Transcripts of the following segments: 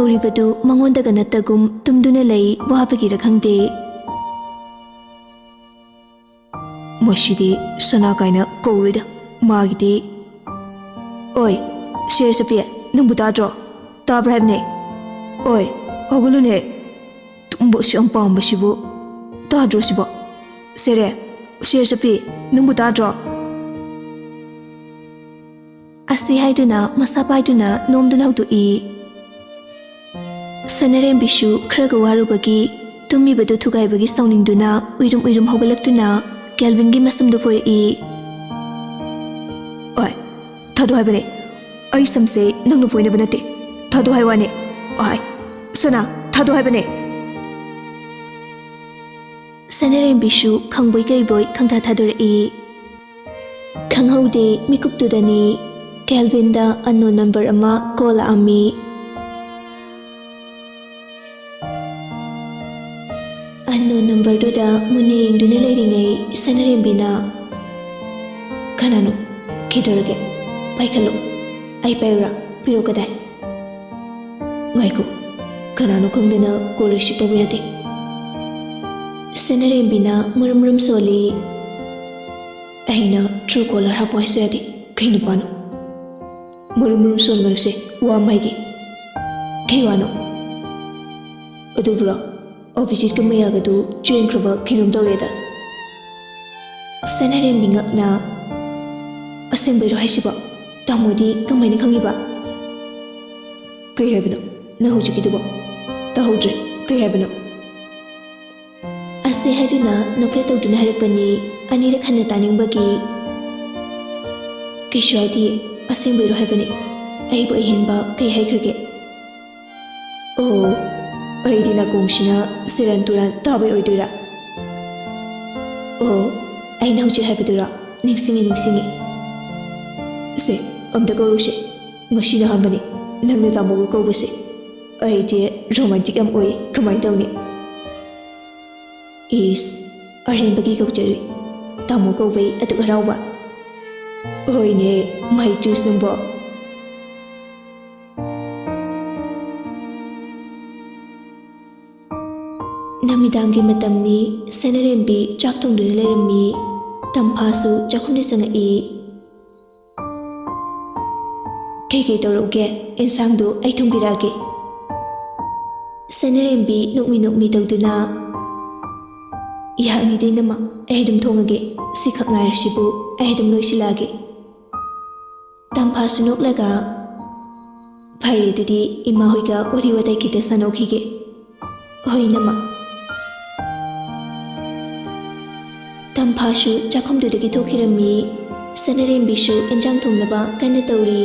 ꯇꯧꯔꯤꯕꯗꯨ ꯃꯉꯣꯟꯗꯒ ꯅꯠꯇꯒꯨꯝ ꯇꯨꯝꯗꯨꯅ ꯂꯩ ꯋꯥꯕꯒꯤꯔ ꯈꯪꯗꯦ꯫ ꯃꯁꯤꯗꯤ ꯁꯅꯥ ꯀꯥꯏꯅ ꯀꯧꯔꯣꯏꯗ ꯃꯥꯒꯤꯗꯤ꯫ ꯑꯣꯏ ꯁꯦꯔ ꯆꯞꯄꯤ, ꯅꯪꯕꯨ ꯇꯥꯗ꯭ꯔꯣ? ꯇꯥꯕ꯭ꯔꯥ ꯍꯥꯏꯕꯅꯦ? ꯑꯣꯏ ꯍꯧꯒꯠꯂꯨꯅꯦ, ꯇꯨꯝꯕꯁꯨ ꯌꯥꯝ ꯄꯥꯝꯕꯁꯤꯕꯨ ꯇꯥꯗ꯭ꯔꯣ ꯁꯤꯕꯣ? ꯁꯦꯔꯦ ꯆꯞꯄꯤ, ꯅꯪꯕꯨ ꯇꯥꯗ꯭ꯔꯣ? ꯑꯁꯤ ꯍꯥꯏꯗꯨꯅ ꯃꯁꯥ ꯄꯥꯏꯗꯨꯅ ꯅꯣꯝꯗꯨꯅ ꯍꯧꯗꯣꯛꯏ꯫ ꯁꯅꯔꯦꯝꯕꯤꯁꯨ ꯈꯔꯒ ꯋꯥꯔꯨꯕꯒꯤ ꯇꯨꯝꯃꯤꯕꯗꯨ ꯊꯨꯒꯥꯏꯕꯒꯤ ꯁꯥꯎꯅꯤꯡꯗꯨꯅ ꯎꯏꯔꯨꯝ ꯎꯏꯔꯨꯝ ꯍꯧꯒꯠꯂꯛꯇꯨꯅ ꯀꯦꯜꯚꯤꯟꯒꯤ ꯃꯁꯝꯗꯨ ꯐꯣꯏꯔꯛꯏ꯫ ꯑꯣꯏ ꯊꯥꯗꯣ ꯍꯥꯏꯕꯅꯦ, ꯑꯩ ꯁꯝꯁꯦ ꯅꯪꯅ ꯐꯣꯏꯅꯕ ꯅꯠꯇꯦ, ꯊꯥꯗꯣ ꯍꯥꯏ ꯋꯥꯅꯦ꯫ ꯑꯣꯏ ꯁꯅꯥ, ꯊꯥꯗꯣ ꯍꯥꯏꯕꯅꯦ꯫ ꯁꯅꯔꯦꯝꯕꯤꯁꯨ ꯈꯪꯕꯣꯏ ꯀꯩꯕꯣꯏ ꯈꯪꯊꯥ ꯊꯥꯗꯣꯔꯛꯏ꯫ ꯈꯪꯍꯧꯗꯦ ꯃꯤꯀꯨꯞꯇꯨꯗꯅꯤ ꯀꯦꯜꯚꯤꯟꯗ ꯑꯟꯅꯣꯟ ꯅꯝꯕꯔ ꯑꯃ ꯀꯣꯜ ꯂꯥꯛꯑꯝꯃꯤ꯫ ꯑꯟꯅꯣꯟ ꯅꯝꯕꯔꯗꯨꯗ ꯃꯨꯟꯅ ꯌꯦꯡꯗꯨꯅ ꯂꯩꯔꯤꯉꯩ ꯁꯅꯔꯦꯝꯕꯤꯅ ꯀꯅꯥꯅꯣ? ꯀꯩꯗꯧꯔꯒꯦ? ꯄꯥꯏꯈꯠꯂꯣ꯫ ꯑꯩ ꯄꯥꯏꯌꯨꯔꯥ? ꯄꯤꯔꯣ ꯀꯗꯥꯏ? ꯉꯥꯏꯈꯣ, ꯀꯅꯥꯅꯣ ꯈꯪꯗꯅ ꯀꯣꯜ ꯔꯤꯁꯤꯞ ꯇꯧꯕ ꯌꯥꯗꯦ꯫ ꯁꯅꯔꯦꯝꯕꯤꯅ ꯃꯨꯔꯨꯝ ꯃꯨꯔꯨꯝ ꯁꯣꯜꯂꯤ꯫ ꯑꯩꯅ ꯇ꯭ꯔꯨ ꯀꯣꯂꯔ ꯍꯥꯞꯄꯣ ꯍꯥꯏꯁꯨ ꯌꯥꯗꯦ, ꯀꯩ ꯅꯨꯄꯥꯅꯣ? ꯃꯨꯔꯨꯝ ꯃꯨꯔꯨꯝ ꯁꯣꯟꯒꯅꯨꯁꯦ, ꯋꯥ ꯑꯃ ꯍꯥꯏꯒꯦ꯫ ꯀꯩ ꯋꯥꯅꯣ? ꯑꯗꯨꯕꯨꯔꯣ, ꯑꯣꯄꯣꯖꯤꯠꯀ ꯃꯌꯥꯒꯗꯨ ꯆꯦꯟꯈ꯭ꯔꯕ ꯀꯩꯅꯣꯝ ꯇꯧꯔꯦꯗ꯫ ꯁꯅꯔꯦꯝꯕꯤ ꯉꯛꯅ ꯑꯁꯦꯡꯕꯩꯔꯣ ꯍꯥꯏꯁꯤꯕꯣ? ꯇꯥꯃꯣꯗꯤ ꯀꯃꯥꯏꯅ ꯈꯪꯉꯤꯕ? ꯀꯩ ꯍꯥꯏꯕꯅꯣ ꯅꯪ ꯍꯧꯖꯤꯛꯀꯤꯗꯨꯕꯣ? ꯇꯥꯍꯧꯗ꯭ꯔꯦ, ꯀꯩ ꯍꯥꯏꯕꯅꯣ? ꯑꯁꯤ ꯍꯥꯏꯗꯨꯅ ꯅꯣꯛꯐꯦꯠ ꯇꯧꯗꯨꯅ ꯍꯥꯏꯔꯛꯄꯅꯤ ꯑꯅꯤꯔꯛ ꯍꯟꯅ ꯇꯥꯅꯤꯡꯕꯒꯤ꯫ ꯀꯩꯁꯨ ꯍꯥꯏꯗꯤꯌꯦ, ꯑꯁꯦꯡꯕꯩꯔꯣ ꯍꯥꯏꯕꯅꯦ꯫ ꯑꯩꯕꯨ ꯑꯍꯦꯟꯕ ꯀꯩ ꯍꯥꯏꯈ꯭ꯔꯒꯦ? ꯑꯣ, ꯑꯩꯗꯤ ꯅꯥꯀꯣꯡꯁꯤꯅ ꯁꯦꯔꯥꯟ ꯇꯨꯔꯥꯟ ꯇꯥꯕꯩ ꯑꯣꯏꯗꯣꯏꯔꯥ? ꯑꯣ, ꯑꯩꯅ ꯍꯧꯖꯤꯛ ꯍꯥꯏꯕꯗꯨꯔꯣ? ꯅꯤꯡꯁꯤꯡꯉꯦ꯫ ꯁꯦ ꯑꯝꯇ ꯀꯧꯔꯨꯁꯦ, ꯉꯁꯤꯅ ꯑꯍꯥꯟꯕꯅꯤ ꯅꯪꯅ ꯇꯥꯃꯣꯒ ꯀꯧꯕꯁꯦ꯫ ꯑꯩꯗꯤ ꯔꯣꯃꯥꯟꯇꯤꯛ ꯌꯥꯝ ꯑꯣꯏ, ꯀꯃꯥꯏꯅ ꯇꯧꯅꯤ? ꯏꯁ, ꯑꯔꯦꯝꯕꯒꯤ ꯀꯧꯖꯔꯤ, ꯇꯥꯃꯣ ꯀꯧꯕꯩ ꯑꯗꯨꯛ ꯍꯔꯥꯎꯕ? ꯍꯣꯏꯅꯦ ꯃꯥꯏ ꯆꯨꯁ ꯅꯪꯕꯣ꯫ ꯅꯨꯃꯤꯗꯥꯡꯒꯤ ꯃꯇꯝꯅꯤ ꯁꯅꯔꯦꯝꯕꯤ ꯆꯥꯛ ꯊꯣꯡꯗꯨꯅ ꯂꯩꯔꯝꯃꯤ꯫ ꯇꯝꯐꯥꯁꯨ ꯆꯥꯛꯈꯨꯝꯗ ꯆꯪꯉꯛꯏ꯫ ꯀꯩꯀꯩ ꯇꯧꯔꯛꯎꯒꯦ? ꯑꯦꯟꯁꯥꯡꯗꯨ ꯑꯩ ꯊꯣꯡꯕꯤꯔꯛꯑꯒꯦ꯫ ꯁꯅꯔꯦꯝꯕꯤ ꯅꯣꯛꯃꯤ ꯅꯣꯛꯃꯤ ꯇꯧꯗꯨꯅ ꯌꯥꯅꯤꯗ ꯏꯅꯝꯃ, ꯑꯩ ꯑꯗꯨꯝ ꯊꯣꯡꯉꯒꯦ, ꯁꯤꯈꯛ ꯉꯥꯏꯔꯁꯤꯕꯨ ꯑꯩ ꯑꯗꯨꯝ ꯂꯣꯏꯁꯤꯜꯂꯛꯑꯒꯦ꯫ ꯇꯝꯐꯥꯁꯨ ꯅꯣꯛꯂꯒ ꯐꯔꯦ ꯑꯗꯨꯗꯤ ꯏꯃꯥ ꯍꯣꯏꯒ ꯋꯥꯔꯤ ꯋꯥꯇꯥꯏ ꯈꯤꯇ ꯁꯥꯟꯅꯧꯈꯤꯒꯦ꯫ ꯍꯣꯏ ꯏꯅꯝꯃ꯫ ꯇꯝꯐꯥꯁꯨ ꯆꯥꯛꯈꯨꯝꯗꯨꯗꯒꯤ ꯊꯣꯛꯈꯤꯔꯝꯃꯤ꯫ ꯁꯅꯔꯦꯝꯕꯤꯁꯨ ꯑꯦꯟꯖꯥꯡ ꯊꯣꯡꯅꯕ ꯀꯟꯅ ꯇꯧꯔꯤ꯫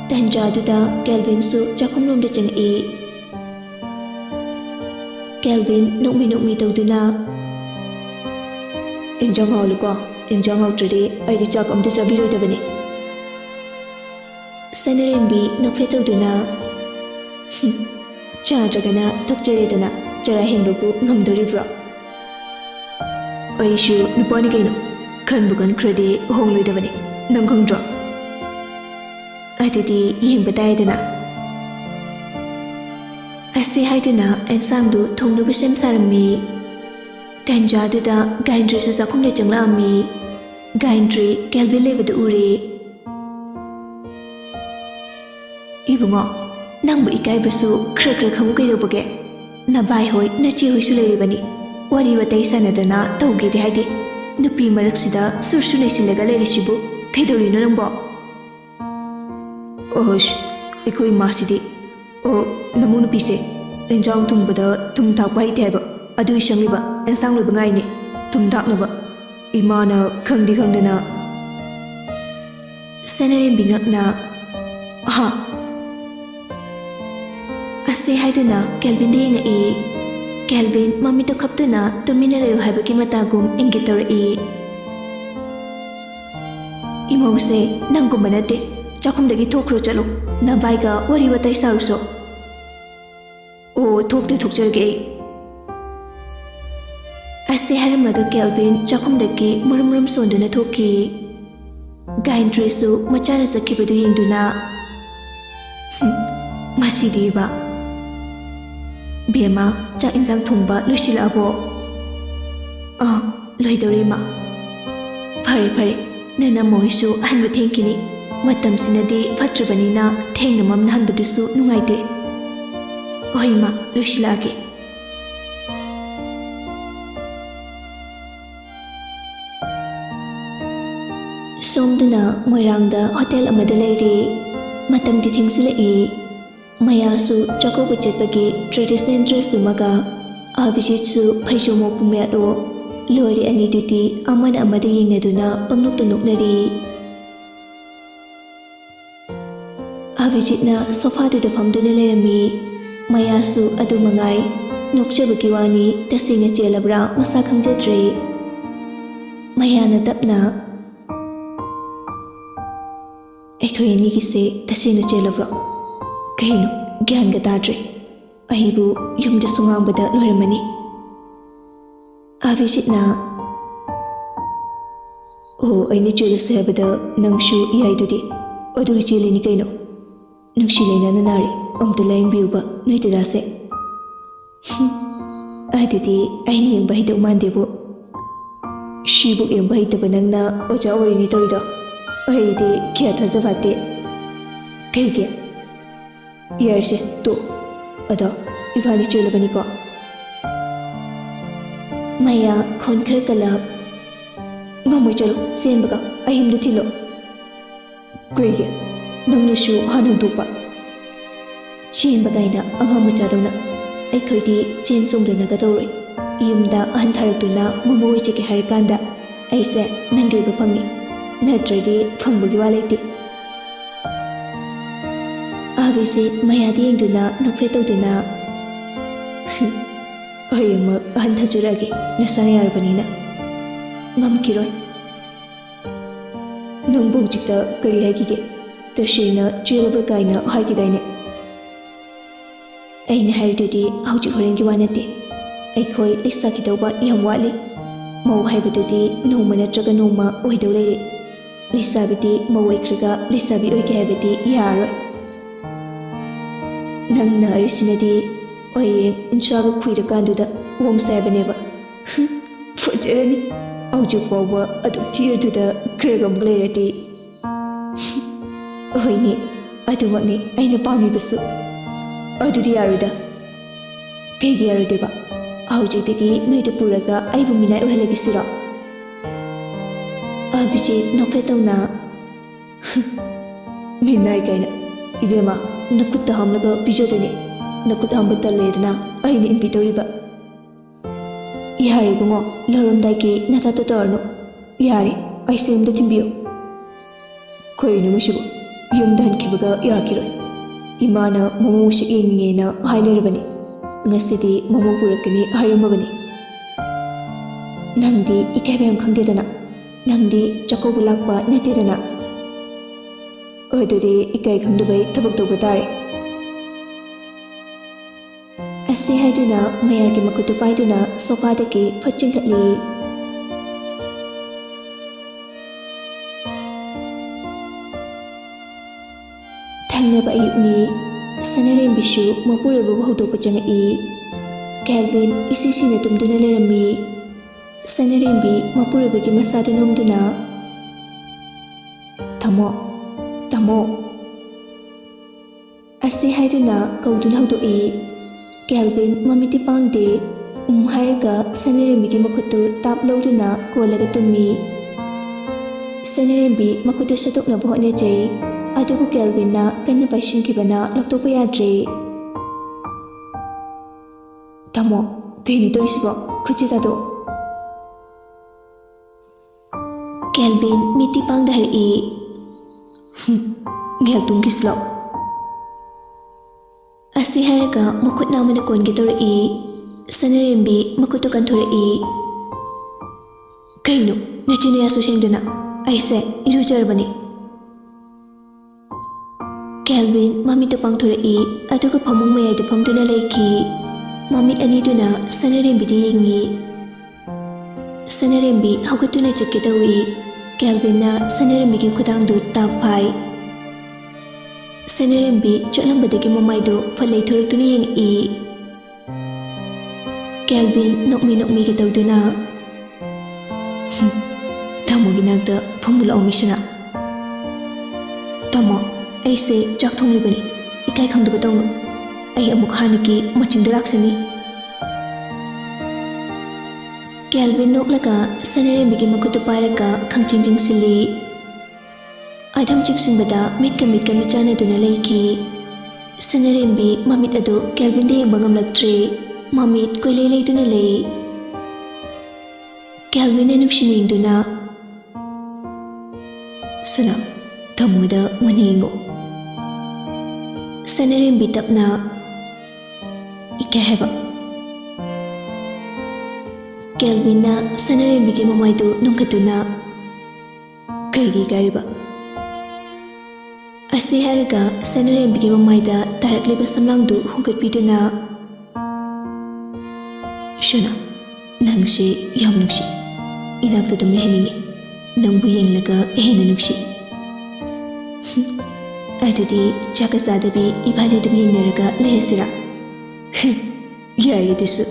ꯇꯥꯟꯖꯥꯗꯨꯗ ꯀꯦꯜꯚꯤꯟꯁꯨ ꯆꯥꯛꯈꯨꯝꯂꯣꯝꯗ ꯆꯪꯉꯛꯏ꯫ ꯀꯦꯜꯚꯤꯟ ꯅꯣꯛꯃꯤ ꯅꯣꯛꯃꯤ ꯇꯧꯗꯨꯅ ꯑꯦꯟꯖꯥꯡ ꯍꯥꯎꯂꯨꯀꯣ, ꯑꯦꯟꯖꯥꯡ ꯍꯥꯎꯇ꯭ꯔꯗꯤ ꯑꯩꯗꯤ ꯆꯥꯛ ꯑꯝꯇ ꯆꯥꯕꯤꯔꯣꯏꯗꯕꯅꯤ꯫ ꯁꯅꯔꯦꯝꯕꯤ ꯅꯣꯛꯐꯦꯠ ꯇꯧꯗꯨꯅ ꯆꯥꯗ꯭ꯔꯒꯅ ꯊꯣꯛꯆꯔꯦꯗꯅ, ꯆꯔꯥ ꯍꯦꯟꯕꯕꯨ ꯉꯝꯗꯣꯔꯤꯕ꯭ꯔꯣ? ꯑꯩꯁꯨ ꯅꯨꯄꯥꯅꯤ ꯀꯩꯅꯣ, ꯈꯟꯕꯨ ꯈꯟꯈ꯭ꯔꯗꯤ ꯍꯣꯡꯂꯣꯏꯗꯕꯅꯤ, ꯅꯪ ꯈꯪꯗ꯭ꯔꯣ? ꯑꯗꯨꯗꯤ ꯌꯦꯡꯕ ꯇꯥꯏꯗꯅ꯫ ꯑꯁꯤ ꯍꯥꯏꯗꯨꯅ ꯑꯦꯟꯁꯥꯡꯗꯨ ꯊꯣꯡꯅꯕ ꯁꯦꯝ ꯁꯥꯔꯝꯃꯤ꯫ ꯇꯥꯟꯖꯥꯗꯨꯗ ꯒꯥꯏꯟꯗ꯭ꯔꯤꯁꯨ ꯆꯥꯛꯈꯨꯝꯗ ꯆꯪꯂꯛꯑꯝꯃꯤ꯫ ꯒꯥꯏꯟꯗ꯭ꯔꯤ ꯀꯦꯜꯚꯤꯟ ꯂꯩꯕꯗꯨ ꯎꯔꯦ꯫ ꯏꯕꯨꯡꯉꯣ, ꯅꯪꯕꯨ ꯏꯀꯥꯏꯕꯁꯨ ꯈꯔ ꯈꯔ ꯈꯪꯉꯨ ꯀꯩꯗꯧꯕꯒꯦ? ꯅꯕꯥꯏ ꯍꯣꯏ ꯅꯆꯦ ꯍꯣꯏꯁꯨ ꯂꯩꯔꯤꯕꯅꯤ, ꯋꯥꯔꯤ ꯋꯥꯇꯥꯏ ꯁꯥꯟꯅꯗꯅ ꯇꯧꯒꯦꯗꯤ ꯍꯥꯏꯗꯦ꯫ ꯅꯨꯄꯤ ꯃꯔꯛꯁꯤꯗ ꯁꯨꯔꯁꯨ ꯂꯩꯁꯤꯜꯂꯒ ꯂꯩꯔꯤꯁꯤꯕꯨ ꯀꯩꯗꯧꯔꯤꯅꯣ ꯅꯪꯕꯣ? ꯑꯁ, ꯑꯩꯈꯣꯏ ꯏꯃꯥꯁꯤꯗꯤ ꯅꯃꯧ ꯅꯨꯄꯤꯁꯦ ꯑꯦꯟꯖꯥꯡ ꯊꯣꯡꯕꯗ ꯊꯨꯝ ꯊꯥꯛꯄ ꯍꯩꯇꯦ ꯍꯥꯏꯕ, ꯑꯗꯨꯒꯤ ꯁꯪꯂꯤꯕ ꯑꯦꯟꯁꯥꯡ ꯂꯣꯏꯕ ꯉꯥꯏꯅꯤ ꯊꯨꯝ ꯊꯥꯛꯅꯕ꯫ ꯏꯃꯥꯅ ꯈꯪꯗꯤ ꯈꯪꯗꯅ꯫ ꯁꯅꯔꯦꯝꯕꯤ ꯉꯛꯅ ꯍꯥ? ꯑꯁꯤ ꯍꯥꯏꯗꯨꯅ ꯀꯦꯜꯚꯤꯟꯗ ꯌꯦꯡꯉꯛꯏ꯫ ꯀꯦꯜꯚꯤꯟ ꯃꯃꯤꯠꯇꯨ ꯈꯞꯇꯨꯅ ꯇꯨꯃꯤꯟꯅ ꯂꯩꯌꯨ ꯍꯥꯏꯕꯒꯤ ꯃꯇꯥꯒꯨꯝ ꯏꯪꯒꯤꯠ ꯇꯧꯔꯛꯏ꯫ ꯏꯃꯧꯁꯦ ꯅꯪꯒꯨꯝꯕ ꯅꯠꯇꯦ, ꯆꯥꯛꯈꯨꯝꯗꯒꯤ ꯊꯣꯛꯈ꯭ꯔꯣ ꯆꯠꯂꯣ, ꯅꯕꯥꯏꯒ ꯋꯥꯔꯤ ꯋꯥꯇꯥꯏ ꯁꯥꯔꯨꯁꯣ꯫ ꯑꯣ, ꯊꯣꯛꯆꯔꯒꯦ ꯑꯩ꯫ ꯑꯁꯤ ꯍꯥꯏꯔꯝꯃꯒ ꯀꯦꯜꯚꯤꯟ ꯆꯥꯛꯈꯨꯝꯗꯒꯤ ꯃꯨꯔꯨꯝ ꯃꯨꯔꯨꯝ ꯁꯣꯟꯗꯨꯅ ꯊꯣꯛꯈꯤ꯫ ꯒꯥꯏꯟꯗ꯭ꯔꯤꯁꯨ ꯃꯆꯥꯅ ꯆꯠꯈꯤꯕꯗꯨ ꯌꯦꯡꯗꯨꯅ ꯃꯁꯤꯗꯤꯕ Bema chak insang thongba loisilabo. Loidori ma. Phare nana moisu hanba thengkini. Matam sinadi fatrabanina thengna mamna hanbadusu nungaite. Oi ma loisilage. Somduna Moirangda hotel amada leiri. Matam di thengsilai. Mayasu chakoba chetpagi traditional dress dumaga. Abhijitsu phaisomo pumyado. Lori ani duti amana amada yengnaduna pangnukta nuknari. Abhijitna sofa duda famduna lerami. Mayasu adu mangai. Nokchabagi wani tasina chelabra masa khangjadre. Mayana tapna Ekhoi anigise tasina chelabra. Kaino gyanga tadre. Ahibu yumda sungambada loiramani. Abhijitna aini chelase habada nangshu yaidudi. Odu chelini kaino. Nungshilena nanari amta layingbiyuba noitadase. Adudi aini yengba hidau mandebo. Shibu yengba hitaba nangna oja orini toido. Aidi kya thazavate. Kaige yarse to ado ibani chelabani ko. Maya khonkhar kalab ngamoi chalo senbaga ahimda thilo. Kaige nangnasu hanu dupa. Chenbagaina angam machadona. Aikhoidi chen songdana gadori. Yumda ahan tharakduna mamoi cheke harikanda aise nangiba phangni. Natradi phangbugi walaiti. Abhijit mayadi yengduna nokfe tawduna. Ayama ahan thajuragi nasana yarbanina. Ngamkiroi. Nangbu hujikta kari haigige. Tashirna chelabra kaina haigidaine. Aina haridudi hujik horengi wanate. Aikhoi lisaki tawba yam wali. Mau haibadudi noma natraga noma oidau leire. Lisabiti mawaikriga lisabi oike habiti yaroi. Nangna arisinadi oyeng inchaga kuira kanduda wong sabaneba. Fajarani aujik wawa aduk tiirduda kragam glerati. Oini aduwani aina pamibasu. Adudi yaruda. Kaigi yarudeba. Aujikdagi noida puraga aibu minai ohalagisira. Abhijit nokfetawna Minai kaina Ibema nakutta hamlaga bijodone Nakut hamba taledna aini inpitoriba Yari bungo laramdaiki natato torno Yari aisimda timbiyo Koinu mashibu Yumdan kibaga yakiroi Imana mamushi ingena hailerabani Ngasidi mamu purakani hairumabani Nangdi ikaibayam khangdedana Nangdi chakobu lakpa netedana. Odudi ikai khangdubai thabak tawba tare. Asi haiduna mayagi makutu paiduna sofadaki phachingkhatli. Thangnaba ayupni sanarembishu mapurababu haudopa changai. Calvin isisina tumduna lerami. Sanarembi mapurabagi masada nomduna. Tamo. Asi haiduna kauduna haudoi. Calvin mamiti pangde. Hairaga sanarembigi makutu tap lauduna kolaga tummi. Sanarembi makutu satokna hotnajai. Adubu Calvinna kanna paishinkibana loktopa yadre. Tamo, kaini toisibo khuchitado. Calvin miti pang dahari. Ngayaktung kislo. Asi haraga makut namana kon gitori. Sanarembi makuto kantori. Kaino nachina yasu sengduna. Aise irujarabani. Calvin mamito pang thori aduga phamung mayaidu phamduna leiki. Mamit aniduna sanarembi di yengi. Sanarembi haugatuna chakkidawi. Calvin na sanarembi ki khudangdu tapai. Sanarembi chatlambadagi mamaidu falai thoraktuna yengi. Kelvin ꯅꯣꯛꯃꯤ ꯇꯧꯗꯨꯅ ꯇꯥꯃꯣꯒꯤ ꯅꯥꯛꯇ ꯐꯝꯕ ꯂꯥꯛꯑꯣ ꯃꯤꯁꯅꯥ. ꯇꯥꯃꯣ, ꯑꯩꯁꯦ ꯆꯥꯛ ꯊꯣꯡꯂꯤꯕꯅꯤ. ꯏꯀꯥꯏ ꯈꯪꯗꯕ ꯇꯧꯅꯨ. ꯑꯩ ꯑꯃꯨꯛ ꯍꯥꯟꯅꯒꯤ ꯃꯆꯤꯟꯗ ꯂꯥꯛꯁꯅꯤ. ꯀꯦꯜꯚꯤꯟ ꯅꯣꯛꯂꯒ ꯁꯅꯔꯦꯝꯕꯤꯒꯤ ꯃꯈꯨꯠꯇꯨ ꯄꯥꯏꯔꯒ ꯈꯪꯆꯤꯡ ꯆꯤꯡꯁꯤꯜꯂꯤ. ꯑꯗꯨꯝ ꯆꯤꯡꯁꯤꯟꯕꯗ ꯃꯤꯠꯀ ꯃꯤꯆꯥꯟꯅꯗꯨꯅ ꯂꯩꯈꯤ. ꯁꯅꯔꯦꯝꯕꯤ ꯃꯃꯤꯠ ꯑꯗꯨ ꯀꯦꯜꯚꯤꯟꯗ ꯌꯦꯡꯕ ꯉꯝꯂꯛꯇ꯭ꯔꯦ. ꯃꯃꯤꯠ ꯀꯣꯏꯂꯩ ꯂꯩꯗꯨꯅ ꯂꯩ. ꯀꯦꯜꯚꯤꯟꯅ ꯅꯨꯡꯁꯤꯅ ꯌꯦꯡꯗꯨꯅ, ꯁꯅꯥ, ꯇꯥꯃꯣꯗ ꯃꯨꯟꯅ ꯌꯦꯡꯉꯣ. ꯁꯅꯔꯦꯝꯕꯤ ꯇꯞꯅ, ꯏꯀꯥꯏ ꯍꯥꯏꯕ. ꯀꯦꯜꯚꯤꯟꯅ ꯁꯅꯔꯦꯝꯕꯤꯒꯤ ꯃꯃꯥꯏꯗꯨ ꯅꯣꯡꯈꯠꯇꯨꯅ, ꯀꯩꯒꯤ ꯏꯀꯥꯏꯔꯤꯕ? ꯑꯁꯤ ꯍꯥꯏꯔꯒ ꯁꯅꯔꯦꯝꯕꯤꯒꯤ ꯃꯃꯥꯏꯗ ꯇꯥꯔꯛꯂꯤꯕ ꯁꯝꯂꯥꯡꯗꯨ ꯍꯣꯡꯒꯠꯄꯤꯗꯨꯅ, ꯁꯅꯥ, ꯅꯪꯁꯤ ꯌꯥꯝ ꯅꯨꯡꯁꯤ. ꯏꯅꯥꯛꯇ ꯑꯗꯨꯝ ꯂꯩꯍꯟꯅꯤꯡꯉꯤ. ꯅꯪꯕꯨ ꯌꯦꯡꯂꯒ ꯍꯦꯟꯅ ꯅꯨꯡꯁꯤ. ꯑꯗꯨꯗꯤ ꯆꯥꯛꯀ ꯆꯥꯗꯕꯤ ꯏꯕꯥꯅꯤ ꯑꯗꯨꯝ ꯌꯦꯡꯅꯔꯒ ꯂꯩꯔꯁꯤꯔꯥ? ꯌꯥꯏ ꯑꯗꯨꯁꯨ.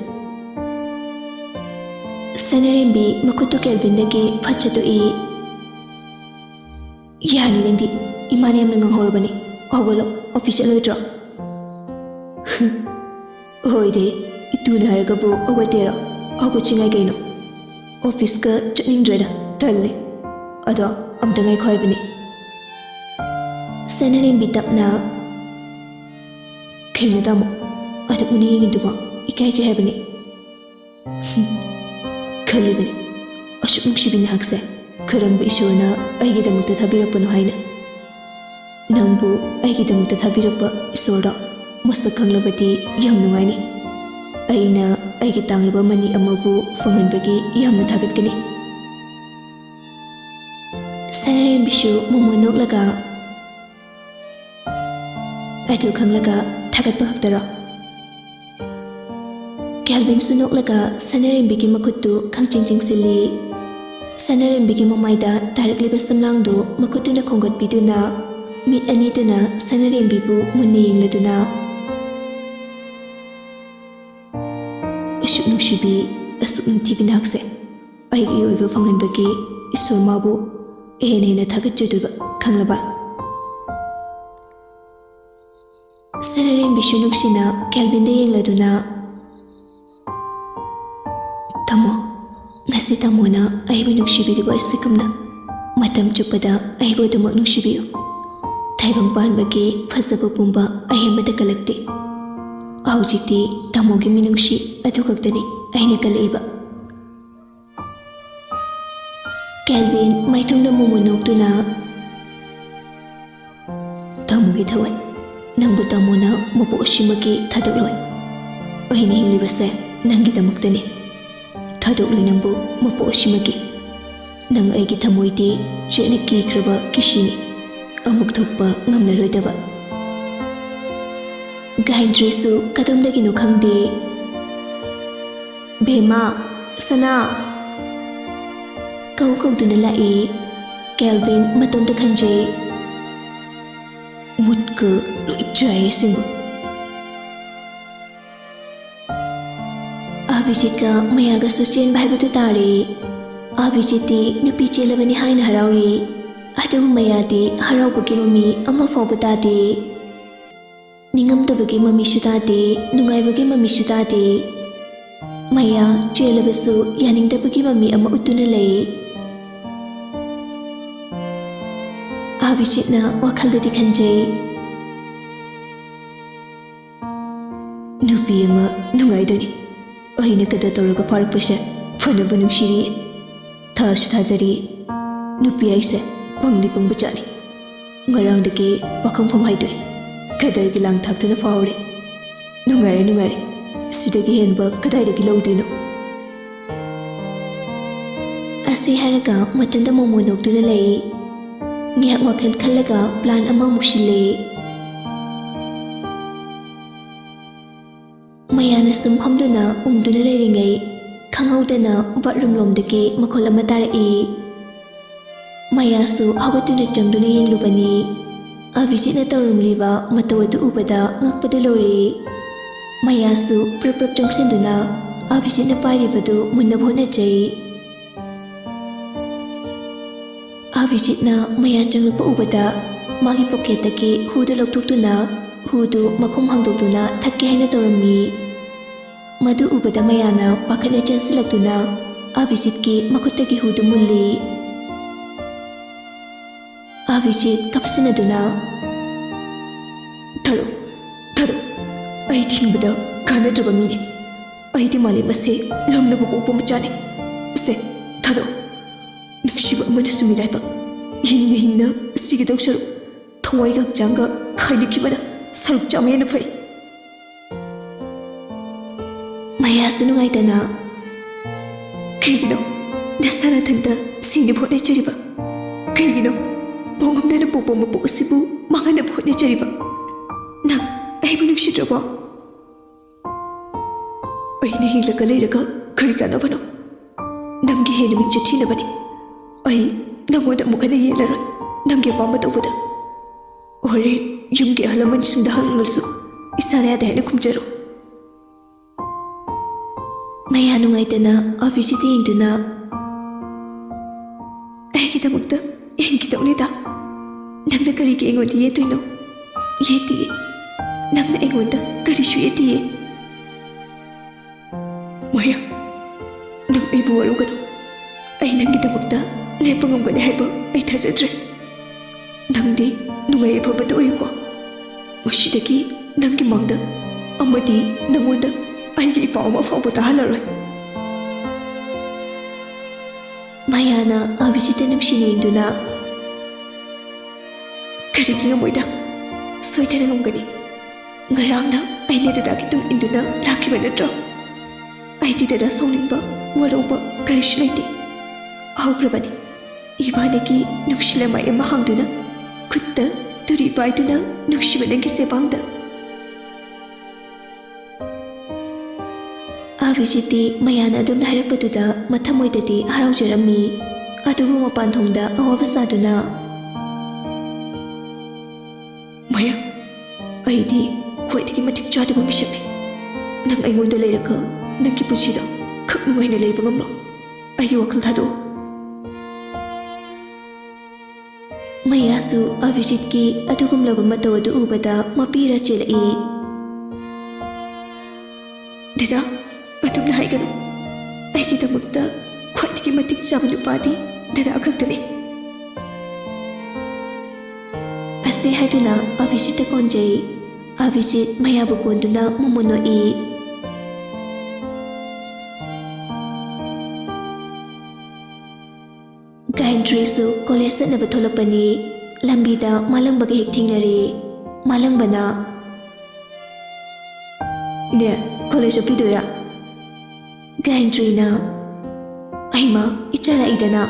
ꯁꯅꯔꯦꯝꯕꯤ ꯃꯈꯨꯠꯇꯨ ꯀꯦꯜꯚꯤꯟꯗꯒꯤ ꯐꯠ ꯆꯠꯇꯣꯛꯏ. ꯌꯥꯅꯤ ꯅꯪꯗꯤ. ꯏꯃꯥꯅ ꯌꯥꯝꯅ ꯉꯥꯡꯍꯧꯔꯕꯅꯤ. ꯍꯧꯒꯠꯂꯣ, ꯑꯣꯐꯤꯁ ꯆꯠꯂꯣꯏꯗ꯭ꯔꯣ? ꯍꯣꯏꯗꯤ, ꯏꯇꯨꯅ ꯍꯥꯏꯔꯒꯕꯨ ꯍꯧꯒꯠꯇꯦꯔꯣ? ꯍꯧꯒꯠꯁꯤꯉꯥꯏ ꯀꯩꯅꯣ. ꯑꯣꯐꯤꯁꯀ ꯆꯠꯅꯤꯡꯗ꯭ꯔꯦꯗ, ꯇꯜꯂꯦ. ꯑꯗꯣ ꯑꯝꯇ ꯉꯥꯏꯈꯣ ꯍꯥꯏꯕꯅꯤ. ꯁꯅꯔꯦꯝꯕꯤ ꯇꯞꯅ, ꯀꯩꯅꯣ ꯇꯥꯃꯣ, ꯑꯗꯨꯛ ꯃꯨꯟꯅ ꯌꯦꯡꯉꯤꯗꯨꯕꯣ? ꯏꯀꯥꯏꯖꯩ ꯍꯥꯏꯕꯅꯤ. ꯈꯜꯂꯤꯕꯅꯤ, ꯑꯁꯨꯛ ꯅꯨꯡꯁꯤꯕꯤ ꯅꯍꯥꯛꯁꯦ ꯀꯔꯝꯕ ꯏꯁꯣꯔꯅ ꯑꯩꯒꯤꯗꯃꯛꯇ ꯊꯥꯕꯤꯔꯛꯄꯅꯣ ꯍꯥꯏꯅ. ꯅꯪꯕꯨ ꯑꯩꯒꯤꯗꯃꯛꯇ ꯊꯥꯕꯤꯔꯛꯄ ꯏꯁꯣꯔꯗꯣ ꯃꯁꯛ ꯈꯪꯂꯕꯗꯤ ꯌꯥꯝ ꯅꯨꯡꯉꯥꯏꯅꯤ. ꯑꯩꯅ ꯑꯩꯒꯤ ꯇꯥꯡꯂꯕ ꯃꯅꯤ ꯑꯃꯕꯨ ꯐꯪꯍꯟꯕꯒꯤ ꯌꯥꯝꯅ ꯊꯥꯒꯠꯀꯅꯤ. ꯁꯅꯔꯦꯝꯕꯤꯁꯨ ꯃꯣꯃꯣꯟ ꯅꯣꯛꯂꯒ, ꯑꯗꯨ ꯈꯪꯂꯒ ꯊꯥꯒꯠꯄ ꯈꯛꯇꯔꯣ? ꯀꯦꯜꯚꯤꯟꯁꯨ ꯅꯣꯛꯂꯒ ꯁꯅꯔꯦꯝꯕꯤꯒꯤ ꯃꯈꯨꯠꯇꯨ ꯈꯪꯆꯤꯡ ꯆꯤꯡꯁꯤꯜꯂꯤ. ꯁꯅꯔꯦꯝꯕꯤꯒꯤ ꯃꯃꯥꯏꯗ ꯇꯥꯔꯛꯂꯤꯕ ꯁꯝꯂꯥꯡꯗꯨ ꯃꯈꯨꯠꯇꯨꯅ ꯈꯣꯡꯒꯠꯄꯤꯗꯨꯅ, ꯃꯤꯠ ꯑꯅꯤꯗꯨꯅ ꯁꯅꯔꯦꯝꯕꯤꯕꯨ ꯃꯨꯟꯅ ꯌꯦꯡꯂꯗꯨꯅ, ꯑꯁꯨꯛ ꯅꯨꯡꯁꯤꯕꯤ, ꯑꯁꯨꯛ ꯅꯨꯡꯊꯤꯕꯤ ꯅꯍꯥꯛꯁꯦ ꯑꯩꯒꯤ ꯑꯣꯏꯕ ꯐꯪꯍꯟꯕꯒꯤ ꯏꯁꯣꯔ ꯃꯥꯕꯨ ꯍꯦꯟꯅ ꯊꯥꯒꯠꯆꯗꯣꯏꯕ, ꯈꯪꯂꯕ? ꯁꯅꯔꯦꯝꯕꯤꯁꯨ ꯅꯨꯡꯁꯤꯅ ꯀꯦꯜꯚꯤꯟꯗ ꯌꯦꯡꯂꯗꯨꯅ, ꯇꯥꯃꯣ, ꯉꯁꯤ ꯇꯥꯃꯣꯅ ꯑꯩꯕꯨ ꯅꯨꯡꯁꯤꯕꯤꯔꯤꯕ ꯑꯁꯤꯒꯨꯝꯅ ꯃꯇꯝ ꯆꯨꯞꯄꯗ ꯑꯩꯕꯨ ꯑꯗꯨꯃꯛ ꯅꯨꯡꯁꯤꯕꯤꯌꯨ. ꯇꯥꯏꯕꯪ ꯄꯥꯟꯕꯒꯤ ꯐꯖꯕ ꯄꯨꯝꯕ ꯑꯍꯦꯟꯕꯗ ꯀꯜꯂꯛꯇꯦ. ꯍꯧꯖꯤꯛꯇꯤ ꯇꯥꯃꯣꯒꯤ ꯃꯤꯅꯨꯡꯁꯤ ꯑꯗꯨ ꯈꯛꯇꯅꯤ ꯑꯩꯅ ꯀꯜꯂꯛꯏꯕ. ꯀꯦꯜꯚꯤꯟ ꯃꯥꯏꯊꯣꯡꯗ ꯃꯣꯃꯣꯟ ꯅꯣꯛꯇꯨꯅ, ꯇꯥꯃꯣꯒꯤ ꯊꯋꯥꯏ, ꯅꯪꯕꯨ ꯇꯥꯃꯣꯅ ꯃꯄꯣꯛ ꯑꯁꯤꯃꯛꯀꯤ ꯊꯥꯗꯣꯛꯂꯣꯏ. ꯑꯩꯅ ꯍꯤꯡꯂꯤꯕꯁꯦ ꯅꯪꯒꯤꯗꯃꯛꯇꯅꯤ. ꯊꯥꯗꯣꯛꯂꯣꯏ ꯅꯪꯕు ꯃꯄꯣꯛ ꯑꯁꯤꯃꯛꯀꯤ. ꯅꯪ ꯑꯩꯒꯤ ꯊꯃꯣꯏꯗꯤ ꯆꯦꯠꯅ ꯀꯤꯈ꯭ꯔꯕ ꯀꯤꯁꯤꯅꯤ, ꯑꯃꯨꯛ ꯊꯣꯛꯄ ꯉꯝꯂꯔꯣꯏꯗꯕ. ꯒꯥꯌꯟꯇ꯭ꯔꯤꯁꯨ ꯀꯗꯣꯝꯗꯒꯤꯅꯣ ꯈꯪꯗꯦ, ꯚꯦꯃꯥ, ꯁꯅꯥ ꯀꯧꯗꯨꯅ ꯂꯥꯛꯏ. ꯀꯦꯜꯚꯤꯟ ꯃꯇꯣꯝꯇ ꯈꯟꯖꯩ, ꯃꯨꯠꯀ ꯂꯣꯏ ꯆꯥꯏꯌꯦ ꯑꯁꯦꯡꯕ. ꯑꯚꯤꯖꯤꯠꯀ ꯃꯌꯥꯒꯁꯨ ꯆꯦꯟꯕ ꯍꯥꯏꯕꯗꯨ ꯇꯥꯔꯦ. ꯑꯚꯤꯖꯤꯠꯇꯤ ꯅꯨꯄꯤ ꯆꯦꯜꯂꯕꯅꯤ ꯍꯥꯏꯅ ꯍꯔꯥꯎꯔꯤ. ꯑꯗꯨꯕꯨ ꯃꯌꯥꯗꯤ ꯍꯔꯥꯎꯕꯒꯤ ꯃꯃꯤ ꯑꯃ ꯐꯥꯎꯕ ꯇꯥꯗꯦ. ꯅꯤꯡꯉꯝꯗꯕꯒꯤ ꯃꯃꯤꯁꯨ ꯇꯥꯗꯦ, ꯅꯨꯡꯉꯥꯏꯕꯒꯤ ꯃꯃꯤꯁꯨ ꯇꯥꯗꯦ. ꯃꯌꯥ ꯆꯦꯜꯂꯕꯁꯨ ꯌꯥꯅꯤꯡꯗꯕꯒꯤ ꯃꯃꯤ ꯑꯃ ꯎꯠꯇꯨꯅ ꯂꯩ. ꯑꯚꯤꯖꯤꯠꯅ ꯋꯥꯈꯜꯗꯗꯤ ꯈꯟꯖꯩ, ꯅꯨꯄꯤ ꯑꯃ ꯅꯨꯡꯉꯥꯏꯗꯣꯏꯅꯤ. ꯑꯩꯅ ꯀꯗꯔ ꯇꯧꯔꯒ ꯐꯥꯔꯛꯄꯁꯦ ꯐꯅꯕ ꯅꯨꯡꯁꯤꯔꯤꯌꯦ. ꯊꯥꯁꯨ ꯊꯥꯖꯔꯤ. ꯅꯨꯄꯤ ꯑꯩꯁꯦ ꯄꯪꯗꯤ ꯄꯪꯕ ꯆꯥꯠꯅꯤ. ꯉꯔꯥꯡꯗꯒꯤ ꯄꯥꯈꯪꯐꯝ ꯍꯥꯏꯗꯣꯏ ꯀꯗꯔꯒꯤ ꯂꯥꯡ ꯊꯥꯛꯇꯨꯅ ꯐꯥꯎꯔꯦ. ꯅꯨꯡꯉꯥꯏꯔꯦ. ꯁꯤꯗꯒꯤ ꯍꯦꯟꯕ ꯀꯗꯥꯏꯗꯒꯤ ꯂꯧꯗꯣꯏꯅꯣ? ꯑꯁꯤ ꯍꯥꯏꯔꯒ ꯃꯊꯟꯇ ꯃꯣꯃꯣꯟ ꯅꯣꯛꯇꯨꯅ ꯂꯩ. ꯉꯥꯏꯍꯥꯛ ꯋꯥꯈꯜ ꯈꯜꯂꯒ ꯄ꯭ꯂꯥꯟ ꯑꯃ ꯑꯃꯨꯛ ꯁꯤꯜꯂꯦ. ꯃꯌꯥꯅ ꯁꯨꯝ ꯐꯝꯗꯨꯅ ꯎꯪꯗꯨꯅ ꯂꯩꯔꯤꯉꯩ ꯈꯪꯍꯧꯗꯅ ꯕꯥꯠꯔꯨꯝ ꯂꯣꯝꯗꯒꯤ ꯃꯈꯣꯜ ꯑꯃ ꯇꯥꯔꯛꯏ. ꯃꯌꯥꯁꯨ ꯍꯧꯒꯠꯇꯨꯅ ꯆꯪꯗꯨꯅ ꯌꯦꯡꯂꯨꯕꯅꯤ. ꯑꯚꯤꯖꯤꯠꯅ ꯇꯧꯔꯝꯂꯤꯕ ꯃꯇꯧ ꯑꯗꯨ ꯎꯕꯗ ꯉꯛꯄꯗ ꯂꯣꯏꯔꯦ. ꯃꯌꯥꯁꯨ ꯄ꯭ꯔꯞ ꯆꯪꯁꯤꯟꯗꯨꯅ ꯑꯕꯤꯖꯤꯠꯅ ꯄꯥꯏꯔꯤꯕꯗꯨ ꯃꯨꯟꯅꯕ ꯍꯣꯠꯅꯖꯩ꯫ ꯑꯕꯤꯖꯤꯠꯅ ꯃꯌꯥ ꯆꯪꯂꯛꯄ ꯎꯕꯗ ꯃꯥꯒꯤ ꯄꯣꯀꯦꯠꯇꯒꯤ ꯍꯨꯗꯨ ꯂꯧꯊꯣꯛꯇꯨꯅ ꯍꯨꯗꯨ ꯃꯈꯨꯝ ꯍꯥꯡꯗꯣꯛꯇꯨꯅ ꯊꯛꯀꯦ ꯍꯥꯏꯅ ꯇꯧꯔꯝꯃꯤ꯫ ꯃꯗꯨ ꯎꯕꯗ ꯃꯌꯥꯅ ꯄꯥꯈꯠꯅ ꯆꯦꯟꯁꯤꯜꯂꯛꯇꯨꯅ ꯑꯕꯤꯖꯤꯠꯀꯤ ꯃꯈꯨꯠꯇꯒꯤ ꯍꯨꯗꯨ ꯃꯨꯜꯂꯤ꯫ ꯑꯕꯤꯖꯤꯠ ꯀꯞꯁꯤꯟꯅꯗꯨꯅ "ꯊꯥꯗꯣꯛ, ꯊꯥꯗꯣꯛ, ꯑꯩ ꯊꯤꯡꯕꯗ ꯀꯥꯟꯅꯗ꯭ꯔꯕ ꯃꯤꯅꯤ꯫ ꯑꯩꯗꯤ ꯃꯥꯂꯦꯝ ꯑꯁꯤ ꯂꯝꯅꯕꯨ ꯄꯣꯛꯄ ꯃꯆꯥꯅꯤ꯫ ꯁꯦ ꯊꯥꯗꯣꯛ, ꯅꯨꯡꯁꯤꯕ ꯑꯃꯅꯁꯨ ꯃꯤꯔꯥꯏꯕ, ꯍꯤꯡꯅ ꯍꯤꯡꯅ ꯁꯤꯒꯗꯧ ꯁꯔꯨꯛ ꯊꯋꯥꯏꯒ ꯍꯛꯆꯥꯡꯒ ꯈꯥꯏꯅꯈꯤꯕꯅ ꯁꯔꯨꯛ ꯆꯥꯝꯃ ꯍꯦꯟꯅ ꯐꯩ"꯫ ꯃꯌꯥꯁꯨ ꯅꯨꯡꯉꯥꯏꯇꯅ "ꯀꯩꯒꯤꯅꯣ ꯅꯁꯥ ꯅꯊꯟꯇ ꯁꯤꯅꯕ ꯍꯣꯠꯅꯖꯔꯤꯕ? ꯀꯩꯒꯤꯅꯣ ꯄꯣꯡꯉꯝꯗꯅ ꯄꯣꯛꯄ ꯃꯄꯣꯛ ꯑꯁꯤꯕꯨ ꯃꯥꯡꯍꯟꯅꯕ ꯍꯣꯠꯅꯖꯔꯤꯕ? ꯅꯪ ꯑꯩꯕꯨ ꯅꯨꯡꯁꯤꯗ꯭ꯔꯕꯣ? ꯑꯩꯅ ꯍꯤꯡꯂꯒ ꯂꯩꯔꯒ ꯀꯔꯤ ꯀꯥꯟꯅꯕꯅꯣ? ꯅꯪꯒꯤ ꯍꯦꯟꯅ ꯃꯤꯡꯆꯠ ꯊꯤꯅꯕꯅꯤ꯫ ꯑꯩ ꯅꯪꯉꯣꯟꯗ ꯑꯃꯨꯛ ꯍꯟꯅ ꯌꯦꯠꯂꯔꯣꯏ ꯅꯪꯒꯤ ꯑꯄꯥꯝꯕ ꯇꯧꯕꯗ꯫ ꯍꯣꯔꯦꯟ ꯌꯨꯝꯒꯤ ꯑꯍꯜ ꯂꯃꯟꯁꯤꯡꯗ ꯍꯪꯂꯁꯨ ꯏꯁꯥꯅ ꯌꯥꯗꯦ ꯍꯥꯏꯅ ꯈꯨꯝꯖꯔꯣ"꯫ ꯃꯌꯥ ꯅꯨꯡꯉꯥꯏꯇꯅ ꯑꯕꯤꯖꯤꯠ ꯌꯦꯡꯗꯨꯅ "ꯑꯩꯒꯤꯗꯃꯛꯇ ꯌꯦꯡꯈꯤꯗꯧꯅꯤꯗ꯫ ꯅꯪꯅ ꯀꯔꯤꯒꯤ ꯑꯩꯉꯣꯟꯗ ꯌꯦꯠꯇꯣꯏꯅꯣ? ꯌꯦꯠꯇꯤꯌꯦ, ꯅꯪꯅ ꯑꯩꯉꯣꯟꯗ ꯀꯔꯤꯁꯨ ꯌꯦꯠꯇꯤꯌꯦ"꯫ "ꯃꯌꯥ, ꯅꯪ ꯑꯩꯕꯨ ꯋꯥꯔꯧꯒꯅꯨ꯫ ꯑꯩ ꯅꯪꯒꯤꯗꯃꯛꯇ ꯂꯦꯞꯄ ꯉꯝꯒꯅꯤ ꯍꯥꯏꯕ ꯑꯩ ꯊꯥꯖꯗ꯭ꯔꯦ꯫ ꯅꯪꯗꯤ ꯅꯨꯡꯉꯥꯏ ꯌꯥꯏꯐꯕꯇ ꯑꯣꯏꯌꯨꯀꯣ꯫ ꯃꯁꯤꯗꯒꯤ ꯅꯪꯒꯤ ꯃꯪꯗ ꯑꯃꯗꯤ ꯅꯪꯉꯣꯟꯗ ꯑꯩꯒꯤ ꯏꯄꯥꯎ ꯑꯃ ꯐꯥꯎꯕ ꯇꯥꯍꯜꯂꯔꯣꯏ"꯫ ꯃꯌꯥꯅ ꯑꯕꯤꯖꯤꯠꯇ ꯅꯨꯡꯁꯤꯅ ꯌꯦꯡꯗꯨꯅ "ꯀꯔꯤꯒꯤ ꯉꯝꯃꯣꯏꯗ? ꯁꯣꯏꯗꯅ ꯉꯝꯒꯅꯤ꯫ ꯉꯔꯥꯡꯅ ꯑꯩꯅ ꯗꯗꯥꯒꯤ ꯇꯨꯡ ꯏꯟꯗꯨꯅ ꯂꯥꯛꯈꯤꯕ ꯅꯠꯇ꯭ꯔꯣ? ꯑꯩꯗꯤ ꯗꯗꯥ ꯁꯥꯎꯅꯤꯡꯕ ꯋꯥꯔꯧꯕ ꯀꯔꯤꯁꯨ ꯂꯩꯇꯦ꯫ ꯍꯧꯈ꯭ꯔꯕꯅꯤ ꯏꯕꯥꯅꯤꯒꯤ ꯅꯨꯡꯁꯤ ꯂꯩꯃꯥꯏ ꯑꯃ ꯍꯥꯡꯗꯨꯅ ꯈꯨꯠꯇ ꯇꯨꯔꯤ ꯄꯥꯏꯗꯨꯅ ꯅꯨꯡꯁꯤꯕ ꯅꯪꯒꯤ ꯁꯦꯕꯥꯡꯗ"꯫ ꯑꯕꯤꯖꯤꯠꯇꯤ ꯃꯌꯥꯅ ꯑꯗꯨꯝꯅ ꯍꯥꯏꯔꯛꯄꯗꯨꯗ ꯃꯊꯃꯣꯏꯗꯗꯤ ꯍꯔꯥꯎꯖꯔꯝꯃꯤ꯫ ꯑꯗꯨꯕꯨ ꯃꯄꯥꯟꯊꯣꯡꯗ ꯑꯋꯥꯕ ꯁꯥꯗꯨꯅ "ꯃꯌꯥ, ꯑꯩꯗꯤ ꯈ꯭ꯋꯥꯏꯗꯒꯤ ꯃꯇꯤꯛ ꯆꯥꯗꯕ ꯃꯤꯁꯛꯅꯤ꯫ ꯅꯪ ꯑꯩꯉꯣꯟꯗ ꯂꯩꯔꯒ ꯅꯪꯒꯤ ꯄꯨꯟꯁꯤꯗ ꯈꯛ ꯅꯨꯡꯉꯥꯏꯅ ꯂꯩꯕ ꯉꯝꯂꯣ꯫ ꯑꯩꯒꯤ ꯋꯥꯈꯜ ꯊꯥꯗꯣꯛꯎ"꯫ ꯃꯌꯥꯁꯨ ꯑꯕꯤꯖꯤꯠꯀꯤ ꯑꯗꯨꯒꯨꯝꯂꯕ ꯃꯇꯧ ꯑꯗꯨ ꯎꯕꯗ ꯃꯄꯤꯔ ꯆꯦꯜꯂꯛꯏ꯫ "ꯗꯗꯥ, ꯑꯗꯨꯝꯅ ꯍꯥꯏꯒꯅꯨ꯫ ꯑꯩꯒꯤꯗꯃꯛꯇ ꯈ꯭ꯋꯥꯏꯗꯒꯤ ꯃꯇꯤꯛ ꯆꯥꯕ ꯅꯨꯄꯥꯗꯤ ꯗꯗꯥ ꯈꯛꯇꯅꯤ"꯫ ꯑꯁꯦ ꯍꯥꯏꯗꯨꯅ ꯑꯕꯤꯖꯤꯠꯇ ꯀꯣꯟꯖꯩ꯫ ꯑꯕꯤꯖꯤꯠ ꯃꯌꯥꯕꯨ ꯀꯣꯟꯗꯨꯅ ꯃꯃꯣꯟ ꯅꯣꯛꯏ꯫ ꯒꯥꯌꯟꯇ꯭ꯔꯤꯁꯨ ꯀꯣꯂꯦꯖ ꯆꯠꯅꯕ ꯊꯣꯛꯂꯛꯄꯅꯤ꯫ ꯂꯝꯕꯤꯗ ꯃꯥꯂꯪꯕꯒ ꯍꯦꯛ ꯊꯦꯡꯅꯔꯦ꯫ ꯃꯥꯂꯪꯕꯅ "ꯏꯅꯦ, ꯀꯣꯂꯦꯖ ꯆꯠꯄꯤꯗꯣꯏꯔꯥ?" ꯒꯥꯌꯟꯇ꯭ꯔꯤꯅ "ꯑꯩꯃ, ꯏꯆꯥ ꯂꯥꯛꯏꯗꯅ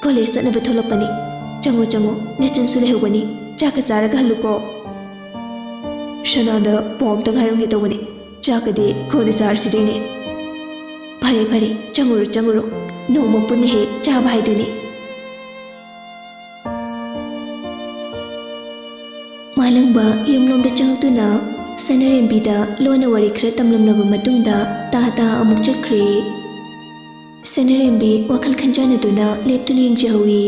ꯀꯣꯂꯦꯖ ꯆꯠꯅꯕ ꯊꯣꯛꯂꯛꯄꯅꯤ꯫ ꯆꯪꯉꯣ ꯆꯪꯉꯣ, ꯅꯦꯇꯟꯁꯨ ꯂꯩꯍꯧꯕꯅꯤ, ꯆꯥꯛꯀ ꯆꯥꯔꯒ ꯍꯜꯂꯨꯀꯣ"꯫ "ꯁꯅꯥꯗ ꯄꯥꯎ ꯑꯝꯇꯪ ꯍꯥꯏꯔꯝꯒꯦ ꯇꯧꯕꯅꯤ, ꯆꯥꯛꯀꯗꯤ ꯀꯣꯟꯅ ꯆꯥꯔꯁꯤꯗ ꯏꯅꯦ"꯫ "ꯐꯔꯦ ꯐꯔꯦ, ꯆꯪꯉꯨꯔꯣ ꯆꯪꯉꯨꯔꯣ, ꯅꯣꯡꯃ ꯄꯨꯟꯅ ꯍꯦꯛ ꯆꯥꯕ ꯍꯥꯏꯗꯨꯅꯤ"꯫ ꯃꯥꯂꯪꯕ ꯌꯨꯝꯂꯣꯝꯗ ꯆꯪꯉꯛꯇꯨꯅ ꯁꯅꯔꯦꯝꯕꯤꯗ ꯂꯣꯟꯅ ꯋꯥꯔꯤ ꯈꯔ ꯇꯝꯂꯝꯂꯕ ꯃꯇꯨꯡꯗ ꯇꯥ ꯑꯃꯨꯛ ꯆꯠꯈ꯭ꯔꯦ꯫ ꯁꯅꯔꯦꯝꯕꯤ ꯋꯥꯈꯜ ꯈꯟꯖꯥꯟꯅꯗꯨꯅ ꯂꯦꯞꯇꯨꯅ ꯌꯦꯡꯖꯍꯧꯏ꯫